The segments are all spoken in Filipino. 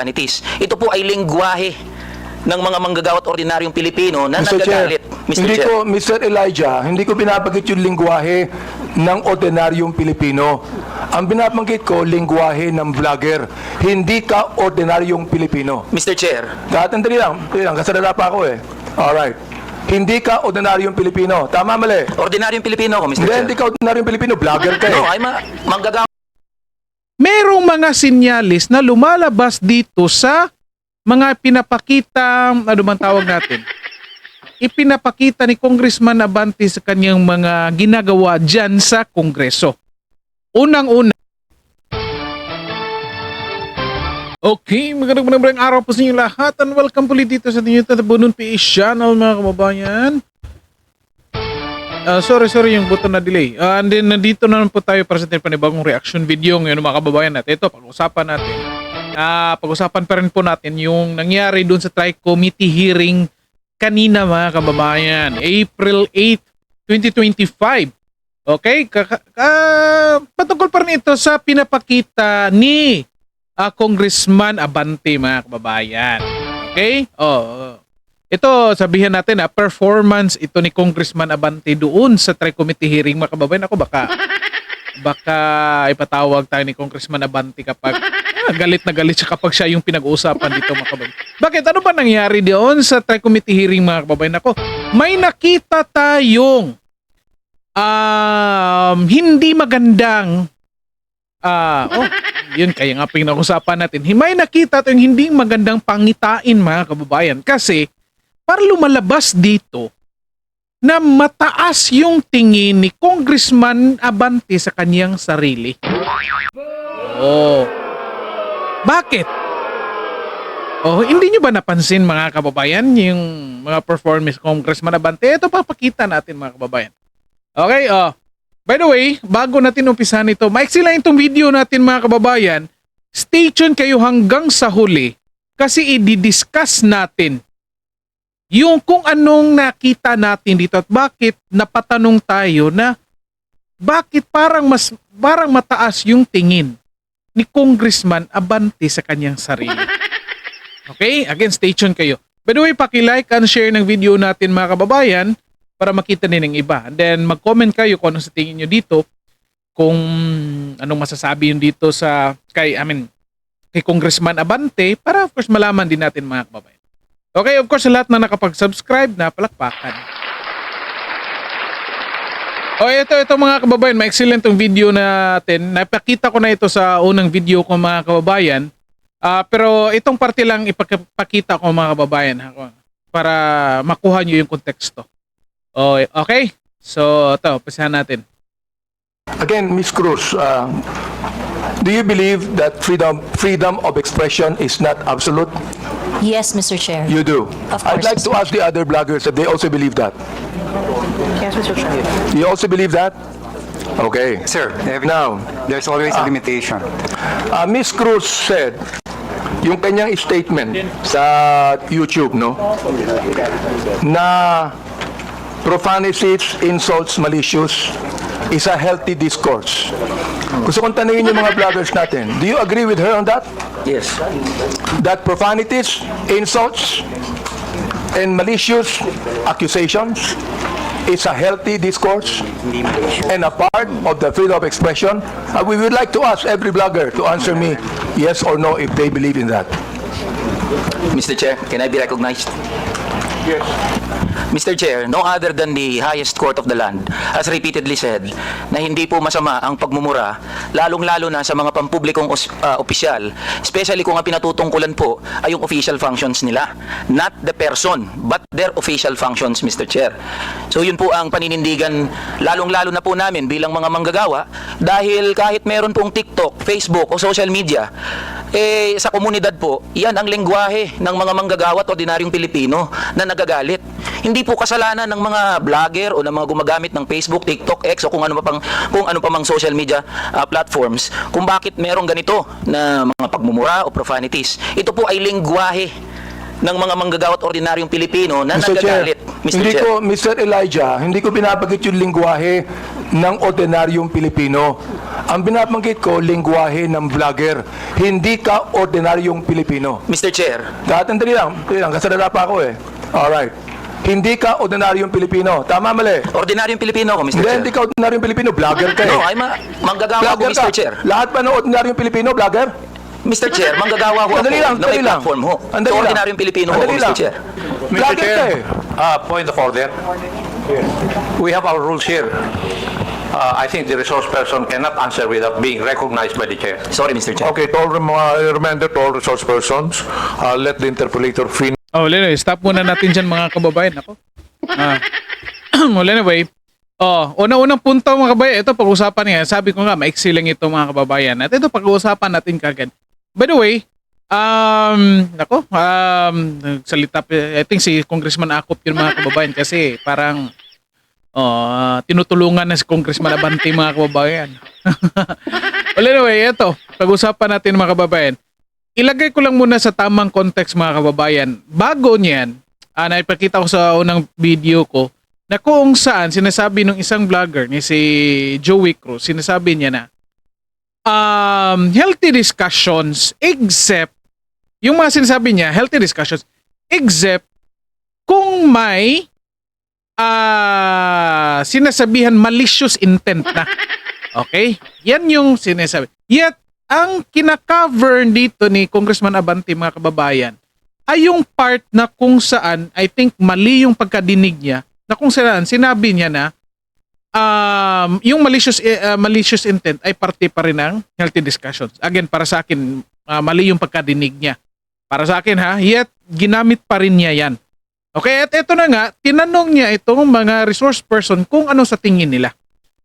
profanities. Ito po ay lengguwahe ng mga manggagawa at ordinaryong Pilipino na nagagalit. Mr. Elijah, hindi ko binabanggit yung lingwahe ng ordinaryong Pilipino. Ang binabanggit ko, lingwahe ng vlogger. Hindi ka ordinaryong Pilipino. Mr. Chair. Dali lang, kasalala pa ako eh. Alright. Hindi ka ordinaryong Pilipino. Tama, mali? Ordinaryong Pilipino ako, Mr. Chair. Hindi ka ordinaryong Pilipino, vlogger ka eh. No, ay manggagawa. Merong mga sinyalis na lumalabas dito sa mga pinapakita, ano man tawag natin, ipinapakita ni Congressman Abante sa kanyang mga ginagawa dyan sa Kongreso. Unang-una. Okay, magandang araw po sa inyo lahat and welcome po dito sa ating Tatabunun PH channel mga kababayan. Sorry yung button na delay. And then nandito na po tayo para sa ating panibagong reaction video ngayon mga kababayan natin. Ito, pag-usapan natin. Pag-usapan pa rin po natin yung nangyari doon sa Tri-Committee hearing kanina mga kababayan. April 8, 2025. Okay? Patungkol pa rin ito sa pinapakita ni Congressman Abante mga kababayan. Okay? Ito, sabihin natin performance ito ni Congressman Abante doon sa Tri-Committee hearing mga kababayan. Ako baka ipatawag tayo ni Congressman Abante kapag galit na galit siya kapag siya yung pinag-uusapan dito mga kababayan. Bakit? Ano ba nangyari doon sa Tri-Committee hearing mga kababayan? Ako, may nakita tayong hindi magandang yun kaya nga pinag-usapan natin. May nakita tayong hindi magandang pangitain mga kababayan kasi para lumalabas dito na mataas yung tingin ni Congressman Abante sa kanyang sarili. Bakit? Hindi nyo ba napansin mga kababayan yung mga performance Congressman Abante? Ito papakita natin mga kababayan. Okay, by the way, bago natin umpisahan ito, maiksi lang itong video natin mga kababayan. Stay tuned kayo hanggang sa huli kasi i-discuss natin yung kung anong nakita natin dito at bakit napatanong tayo na bakit parang mataas yung tingin ni Congressman Abante sa kanyang sarili. Okay? Again, stay tuned kayo. By the way, paki-like and share ng video natin mga kababayan para makita din ng iba. And then mag-comment kayo kung ano sa tingin nyo dito, kung anong masasabi yun dito kay Congressman Abante para of course malaman din natin mga kababayan. Okay, of course, sa lahat na nakapag-subscribe na palakpakan. Ito mga kababayan, ma-excellent tong video natin. Napakita ko na ito sa unang video ko mga kababayan. Pero itong parte lang ipakita ko mga kababayan para makuha nyo yung konteksto. Okay? So, ito, pasahan natin. Again, Ms. Cruz, do you believe that freedom of expression is not absolute? Yes, Mr. Chair. You do? Of I'd course, like to Mr. ask the other bloggers if they also believe that. Yes, Mr. Chair. You also believe that? Okay. Sir, Now, there's always a limitation. Ms. Cruz said, yung kanyang statement sa YouTube, no? Na profanities, insults, malicious is a healthy discourse. Gusto kong tanungin yung mga bloggers natin. Do you agree with her on that? Yes. That profanities, insults, and malicious accusations is a healthy discourse and a part of the freedom of expression? We would like to ask every blogger to answer me yes or no if they believe in that. Mr. Chair, can I be recognized? Yes. Mr. Chair, no other than the highest court of the land has repeatedly said na hindi po masama ang pagmumura, lalong-lalo na sa mga pampublikong opisyal, especially kung ang pinatutungkulan po ay yung official functions nila. Not the person, but their official functions, Mr. Chair. So yun po ang paninindigan, lalong-lalo na po namin bilang mga manggagawa, dahil kahit meron pong TikTok, Facebook o social media, sa komunidad po, yan ang lengguwahe ng mga manggagawa at ordinaryong Pilipino na nagagalit. Hindi po kasalanan ng mga vlogger o ng mga gumagamit ng Facebook, TikTok, X o kung ano pa mang social media platforms kung bakit merong ganito na mga pagmumura o profanities. Ito po ay lengguwahe ng mga manggagawa at ordinaryong Pilipino na nagagalit. Mr. Elijah, hindi ko binabanggit yung lingwahe ng ordinaryong Pilipino. Ang binabanggit ko, lingwahe ng vlogger. Hindi ka ordinaryong Pilipino. Mr. Chair, Dali lang, kasalala pa ako eh. Alright. Hindi ka ordinaryong Pilipino. Tama, mali. ordinaryong Pilipino ako, Mr. Hindi, Chair. hindi ka ordinaryong Pilipino. Vlogger ka eh. No, ay manggagawa ko, Vlogger Mr. ka. Chair. Lahat ba ng ordinaryong Pilipino, vlogger? Mr. Chair, manggagawa ko ako Andali lang, na may andali lang. platform ho. Andali lang. Ordinaryong Pilipino ho, Andali Mr. lang. Chair. Vlogger ka eh. Point of order. We have our rules here. I think the resource person cannot answer without being recognized by the chair. Sorry, Mr. Chair. Okay, to all reminder to all resource persons, let the interpolator finish. Oh, anyway, stop muna natin dyan mga kababayan. Ako. Well, anyway, una-unang punto mga kababayan, ito pag-usapan niya. Sabi ko nga, maiksi lang ito mga kababayan. At ito pag-uusapan natin kagad. By the way, nagsalita, I think si Congressman Acop yun mga kababayan kasi parang tinutulungan na si Congressman Abante mga kababayan. Well, anyway, ito, pag-usapan natin mga kababayan. Ilagay ko lang muna sa tamang context mga kababayan. Bago niyan, naipakita ko sa unang video ko na kung saan sinasabi ng isang vlogger ni si Joey Cruz, sinasabi niya na healthy discussions except yung mga sinasabi niya, healthy discussions except kung may sinasabihan malicious intent na. Okay? Yan yung sinasabi. Yet, ang kinakover dito ni Congressman Abante mga kababayan ay yung part na kung saan I think mali yung pagkadinig niya na kung saan sinabi niya na yung malicious intent ay parte pa rin ng healthy discussions. Again, para sa akin, mali yung pagkadinig niya. Para sa akin ha, yet ginamit pa rin niya yan. Okay, at ito na nga, tinanong niya itong mga resource person kung ano sa tingin nila.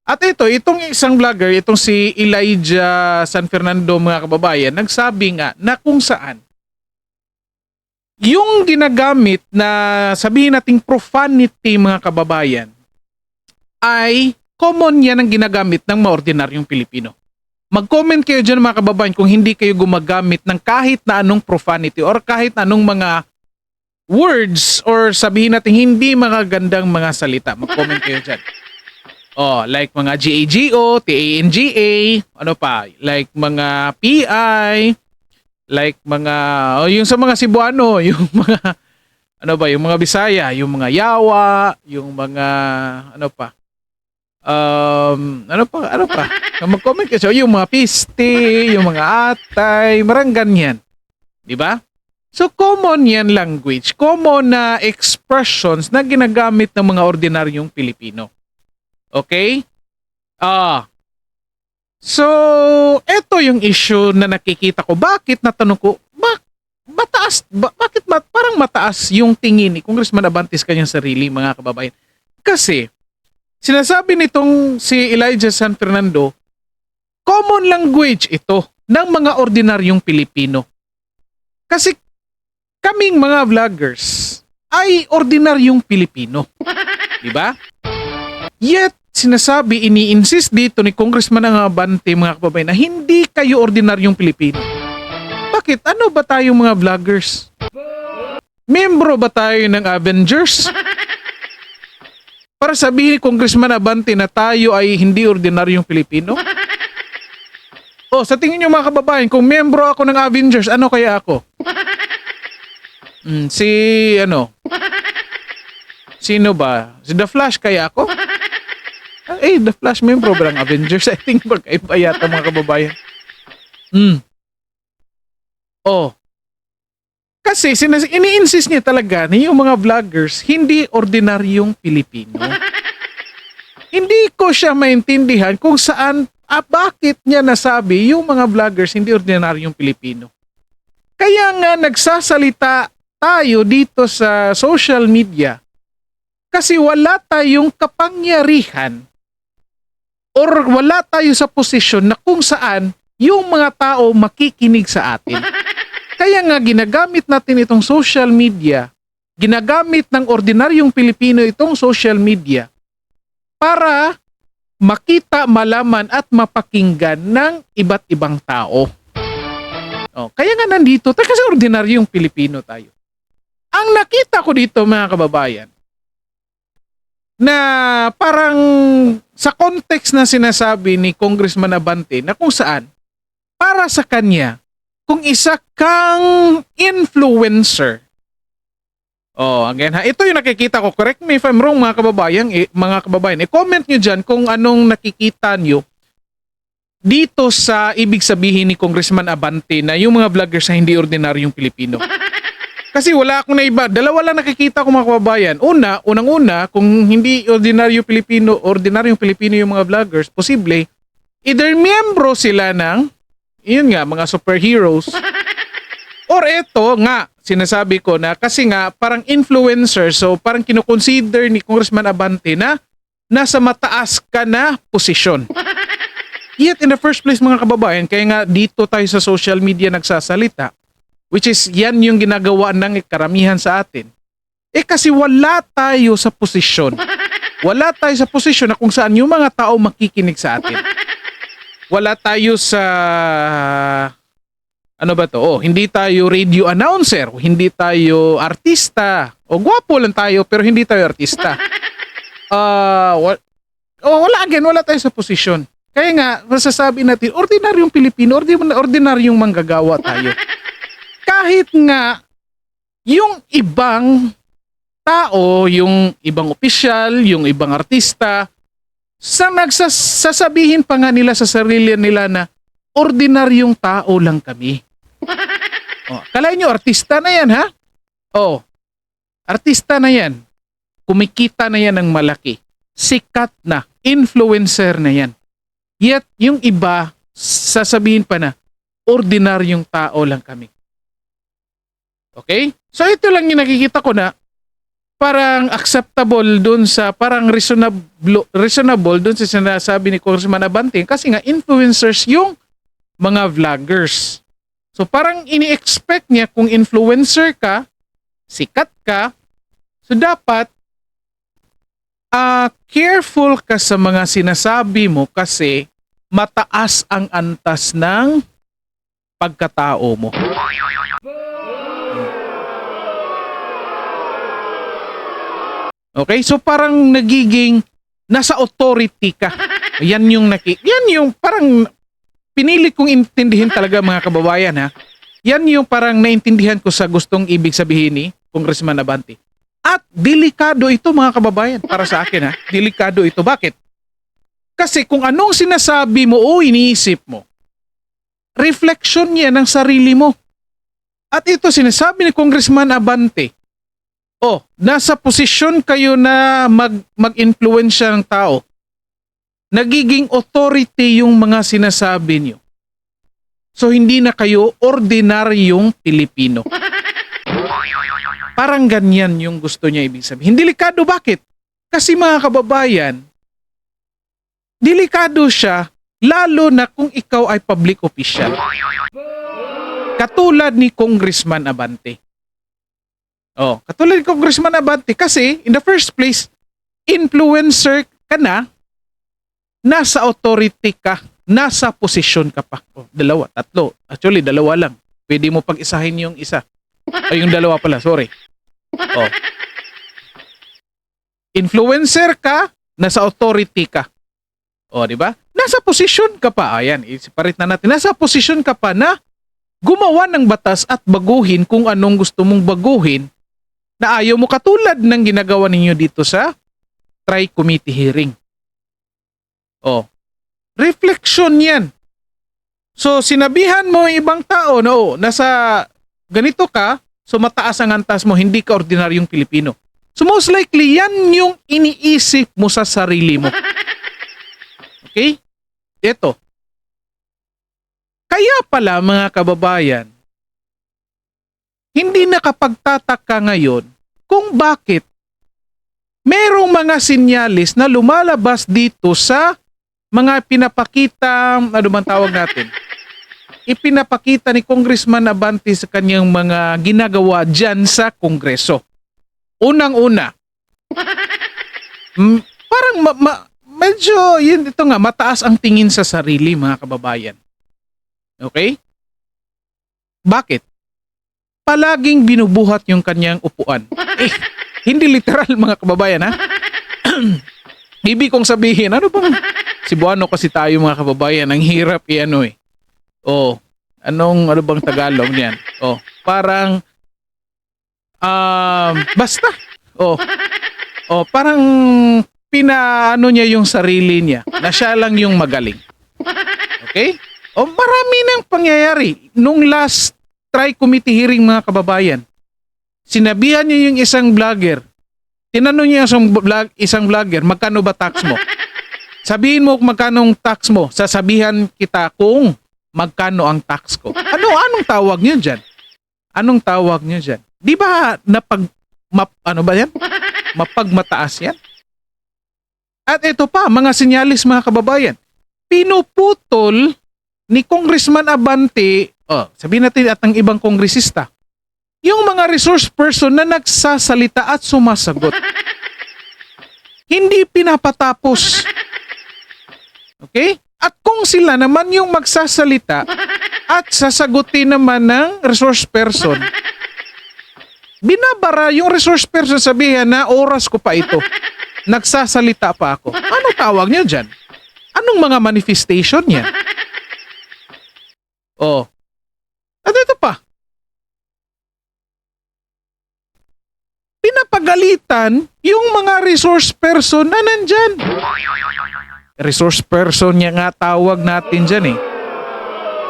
At itong isang vlogger, itong si Elijah San Fernando mga kababayan, nagsabi nga na kung saan yung ginagamit na sabihin nating profanity mga kababayan ay common yan ang ginagamit ng mga ordinaryong Pilipino. Mag-comment kayo dyan mga kababayan kung hindi kayo gumagamit ng kahit na anong profanity or kahit na anong mga words or sabihin natin hindi magagandang mga salita. Mag-comment kayo dyan. Like mga GAGO, TANGA, ano pa, like mga PI, like mga, yung sa mga Cebuano, yung mga, ano ba, yung mga Bisaya, yung mga Yawa, yung mga, ano pa, ano pa, mag-comment kayo, yung mga Piste, yung mga Atay, marang ganyan. Di ba? So, common yan language, common na expressions na ginagamit ng mga ordinaryong Pilipino. Okay? So, eto yung issue na nakikita ko. Bakit natanong ko, bakit parang mataas yung tingin ni Congressman Abante sa kanyang sarili, mga kababayan? Kasi, sinasabi nitong si Elijah San Fernando, common language ito ng mga ordinaryong Pilipino. Kasi kaming mga vloggers ay ordinaryong Pilipino. Diba? Yet, sinasabi, ini-insist dito ni Congressman Abante mga kababayan na hindi kayo ordinaryong Pilipino. Bakit? Ano ba tayong mga vloggers? Membro ba tayo ng Avengers? Para sabihin ni Congressman Abante na tayo ay hindi ordinaryong Pilipino? Sa tingin nyo mga kababayan, kung membro ako ng Avengers, ano kaya ako? Sino ba? Si The Flash kaya ako? The Flash membro ba ng Avengers? I think magkaiba yata mga kababayan. Kasi ini-insist niya talaga na yung mga vloggers hindi ordinaryong Pilipino. Hindi ko siya maintindihan kung saan, bakit niya nasabi yung mga vloggers hindi ordinaryong Pilipino. Kaya nga nagsasalita tayo dito sa social media kasi wala tayong kapangyarihan or wala tayo sa posisyon na kung saan yung mga tao makikinig sa atin. Kaya nga ginagamit natin itong social media, ginagamit ng ordinaryong Pilipino itong social media para makita, malaman at mapakinggan ng iba't ibang tao. Kaya nga nandito tayo kasi ordinaryong Pilipino tayo. Ang nakita ko dito mga kababayan, na parang sa context na sinasabi ni Congressman Abante na kung saan para sa kanya kung isa kang influencer. Oh, again ha. Ito yung nakikita ko. Correct me if I'm wrong mga kababayan. I-comment nyo dyan kung anong nakikita nyo dito sa ibig sabihin ni Congressman Abante na yung mga vloggers na hindi ordinaryong Pilipino. Kasi wala akong naiba. Dalawa lang nakikita ko mga kababayan. Unang-una, kung hindi ordinaryong Pilipino yung mga vloggers, posible, either miyembro sila ng, yun nga, mga superheroes, or eto nga, sinasabi ko na, kasi nga, parang influencer, so parang kinoconsider ni Congressman Abante na nasa mataas ka na posisyon. Yet in the first place mga kababayan, kaya nga dito tayo sa social media nagsasalita, which is yan yung ginagawa ng karamihan sa atin. Kasi wala tayo sa posisyon. Wala tayo sa posisyon na kung saan yung mga tao makikinig sa atin. Wala tayo sa ano ba to? Hindi tayo radio announcer, hindi tayo artista. Gwapo lang tayo pero hindi tayo artista. Wala tayo sa posisyon. Kaya nga, masasabi natin, ordinaryong Pilipino, ordinaryong manggagawa tayo. Kahit nga, yung ibang tao, yung ibang opisyal, yung ibang artista, nagsasabihin pa nga nila sa sarili nila na ordinaryong tao lang kami. Kalahin nyo, artista na yan, ha? Artista na yan. Kumikita na yan ng malaki. Sikat na. Influencer na yan. Yet, yung iba, sasabihin pa na, ordinaryong tao lang kami. Okay? So, ito lang yung nakikita ko na parang acceptable dun sa, parang reasonable dun sa sinasabi ni Congressman Abante kasi nga influencers yung mga vloggers. So, parang ini-expect niya kung influencer ka, sikat ka, so dapat careful ka sa mga sinasabi mo kasi mataas ang antas ng pagkatao mo. Okay? So parang nagiging nasa authority ka. Yan yung parang pinili kong intindihin talaga mga kababayan ha. Yan yung parang naintindihan ko sa gustong ibig sabihin ni Congressman Abante. At delikado ito mga kababayan para sa akin ha. Delikado ito. Bakit? Kasi kung anong sinasabi mo o iniisip mo, reflection niya ng sarili mo. At ito sinasabi ni Congressman Abante, nasa posisyon kayo na mag-influensya ng tao. Nagiging authority yung mga sinasabi niyo. So hindi na kayo ordinaryong Pilipino. Parang ganyan yung gusto niya ibig sabihin. Delikado bakit? Kasi mga kababayan, delikado siya lalo na kung ikaw ay public official. Katulad ni Congressman Abante. Katulad ni Congressman Abante kasi in the first place, influencer ka na, nasa authority ka, nasa posisyon ka pa. Dalawa, tatlo. Actually, dalawa lang. Pwede mo pag-isahin yung isa. Yung dalawa pala, sorry. Influencer ka, nasa authority ka. Di ba? Nasa posisyon ka pa. Ayan, isiparit na natin. Nasa posisyon ka pa na gumawa ng batas at baguhin kung anong gusto mong baguhin na ayaw mo katulad ng ginagawa ninyo dito sa tri-committee hearing. Reflection yan. So, sinabihan mo yung ibang tao na nasa ganito ka, so mataas ang antas mo, hindi ka ordinaryong Pilipino. So, most likely, yan yung iniisip mo sa sarili mo. Okay? Ito. Kaya pala, mga kababayan, hindi nakapagtataka ngayon kung bakit merong mga sinyalis na lumalabas dito sa mga pinapakita, ano man tawag natin, ipinapakita ni Congressman Abante sa kanyang mga ginagawa dyan sa Kongreso. Unang-una, parang medyo, ito nga, mataas ang tingin sa sarili, mga kababayan. Okay? Bakit? Palaging binubuhat yung kanyang upuan. Hindi literal mga kababayan ha. ibig kong sabihin, ano bang Cebuano kasi tayo mga kababayan, ang hirap i-ano eh. Oh, ano bang Tagalog niyan? Oh, parang basta. Oh. Oh, parang pinaano niya yung sarili niya na siya lang yung magaling. Okay? O marami nang pangyayari. Nung last tri-committee hearing mga kababayan, sinabihan niya yung isang vlogger, tinanong niya isang vlogger, magkano ba tax mo? Sabihin mo kung magkano ang tax mo, sasabihan kita kung magkano ang tax ko. Anong tawag niyo dyan? Anong tawag niyo dyan? Di ba ano ba yan? Mapagmataas yan? At ito pa, mga sinyalis mga kababayan, pinuputol ni Congressman Abante, sabihin natin at ng ibang kongresista, yung mga resource person na nagsasalita at sumasagot. Hindi pinapatapos. Okay? At kung sila naman yung magsasalita at sasagutin naman ng resource person, binabara yung resource person, sabihin na oras ko pa ito. Nagsasalita pa ako. Ano tawag niyo dyan? Anong mga manifestation niya? Oh. At ito pa. Pinapagalitan yung mga resource person na nandyan. Resource person niya nga tawag natin dyan eh.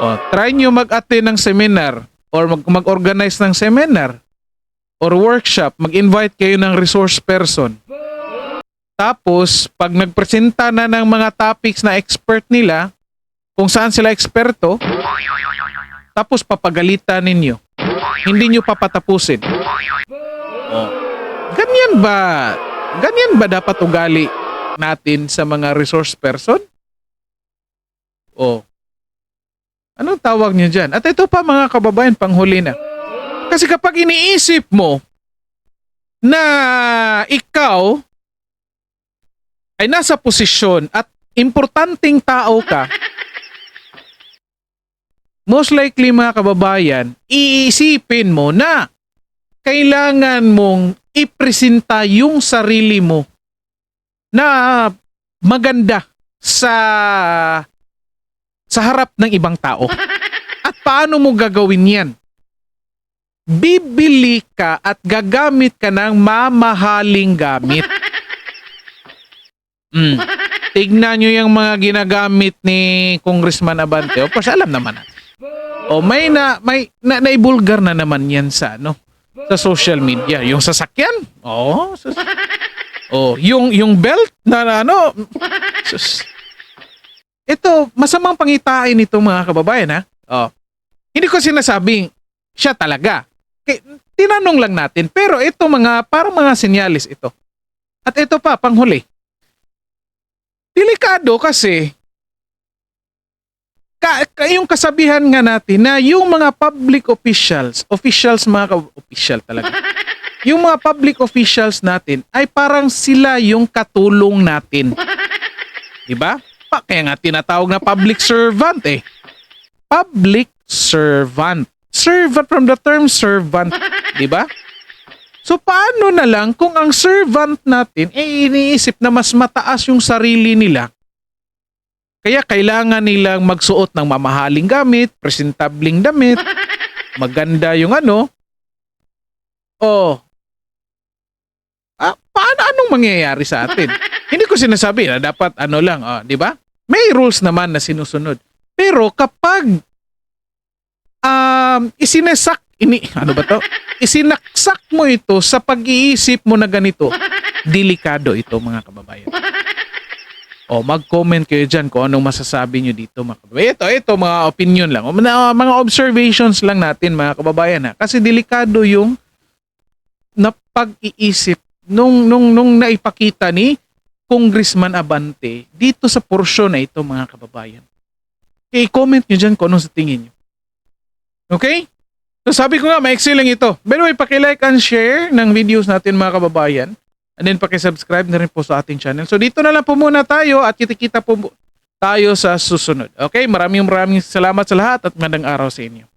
Oh, try nyo mag-attend ng seminar or mag-organize ng seminar or workshop, mag-invite kayo ng resource person. Tapos, pag nagpresenta na ng mga topics na expert nila, kung saan sila eksperto, tapos papagalitan ninyo. Hindi nyo papatapusin. Oh. Ganyan ba dapat ugali natin sa mga resource person? Oh. Anong tawag nyo dyan? At ito pa mga kababayan, panghuli na. Kasi kapag iniisip mo na ikaw ay nasa posisyon at importanteng tao ka, most likely mga kababayan, iisipin mo na kailangan mong ipresenta yung sarili mo na maganda sa harap ng ibang tao. At paano mo gagawin yan? Bibili ka at gagamit ka ng mamahaling gamit. Tignan nyo yung mga ginagamit ni Congressman Abante. O, alam naman natin. O, may naibulgar na naman yan sa social media. Yung sasakyan. Yung belt na ito, masamang pangitain ito mga kababayan ha. Hindi ko sinasabing siya talaga. Tinanong lang natin. Pero ito parang mga senyalis ito. At ito pa, panghuli. Delikado kasi yung kasabihan nga natin na yung mga public officials talaga. Yung mga public officials natin ay parang sila yung katulong natin. Diba? Kaya nga tinatawag na public servant eh. Public servant. Servant from the term servant. Diba? So paano na lang kung ang servant natin iniisip na mas mataas yung sarili nila, kaya kailangan nilang magsuot ng mamahaling gamit, presentabling damit, maganda yung paano anong mangyayari sa atin? Hindi ko sinasabi na dapat di ba? May rules naman na sinusunod. Pero kapag isinaksak mo ito sa pag-iisip mo na ganito, delikado ito mga kababayan. Mag-comment kayo dyan kung anong masasabi nyo dito mga kababayan. Ito mga opinion lang. Mga observations lang natin mga kababayan ha. Kasi delikado yung napag-iisip nung naipakita ni Congressman Abante dito sa porsyon na ito mga kababayan. I-comment nyo dyan kung anong sa tingin nyo. Okay? So sabi ko nga, maiksi lang ito. By the way, paki-like and share ng videos natin mga kababayan. And then paki-subscribe na rin po sa ating channel. So dito na lang po muna tayo at kita-kita po tayo sa susunod. Okay? Maraming salamat sa lahat at magandang araw sa inyo.